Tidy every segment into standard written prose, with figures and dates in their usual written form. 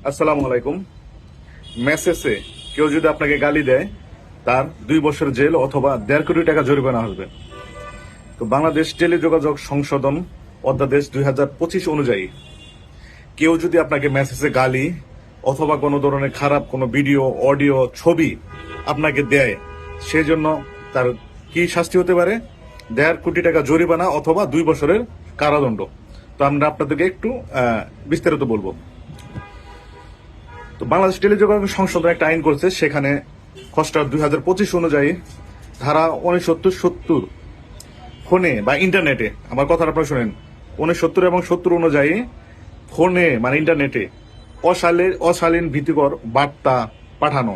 আসসালামু আলাইকুম। মেসেজে কেউ যদি আপনাকে গালি দেয়, তার 2 বছর জেল অথবা 1.5 কোটি টাকা জরিমানা আসবে। তো বাংলাদেশ টেলিযোগাযোগ সংশোধন অধ্যাদেশ 2025 অনুযায়ী কেউ যদি আপনাকে মেসেজে গালি অথবা কোনো ধরনের খারাপ কোনো ভিডিও, অডিও, ছবি আপনাকে দেয়, সেজন্য তার কি শাস্তি হতে পারে? 1.5 কোটি টাকা জরিমানা অথবা 2 বছরের কারাদণ্ড। তো আমরা আপনাদেরকে একটু বিস্তারিত বলবো। তো বাংলাদেশ টেলিযোগাযোগ সংশোধন একটা আইন করছে, সেখানে খসড়া 2025 অনুযায়ী ধারা 69-70 ফোনে বা ইন্টারনেটে, আমার কথাটা আপনারা শুনেন, 69 এবং 70 অনুযায়ী ফোনে মানে ইন্টারনেটে অশালীন ভীতিকর বার্তা পাঠানো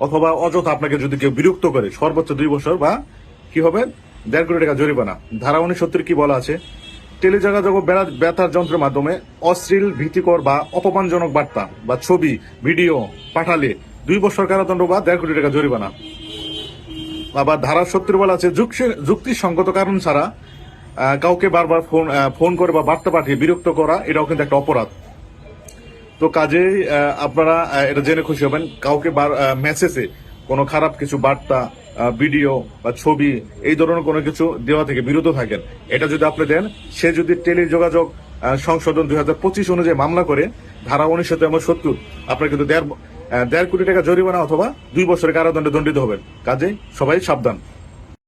অথবা অযথা আপনাকে যদি কেউ বিরক্ত করে, সর্বোচ্চ 2 বছর বা কি হবে 1.5 কোটি টাকা জরিমানা। ধারা 69 কি বলা আছে? টেলিযোগাযোগ বেতার যন্ত্রের মাধ্যমে অশ্লীল ভীতিকর বা অপমানজনক বার্তা বা ছবি, ভিডিও পাঠালে 2 বছর কারাদণ্ড বা 1.5 কোটি টাকা জরিমানা। আবার ধারা 70 বলা আছে যুক্তিসঙ্গত কারণ ছাড়া কাউকে বারবার ফোন করে বা বার্তা পাঠিয়ে বিরক্ত করা, এটাও কিন্তু একটা অপরাধ। তো কাজেই আপনারা এটা জেনে খুশি হবেন, কাউকে মেসেজে কোনো খারাপ কিছু বার্তা, ভিডিও বা ছবি এই ধরনের কোনো কিছু দেওয়া থেকে বিরত থাকেন। এটা যদি আপনি দেন, সে যদি টেলিযোগাযোগ সংশোধন 2025 অনুযায়ী মামলা করে ধারা 69 এবং 70, আপনার কিন্তু 1.5 কোটি টাকা জরিমানা অথবা 2 বছরের কারাদণ্ডে দণ্ডিত হবেন। কাজেই সবাই সাবধান।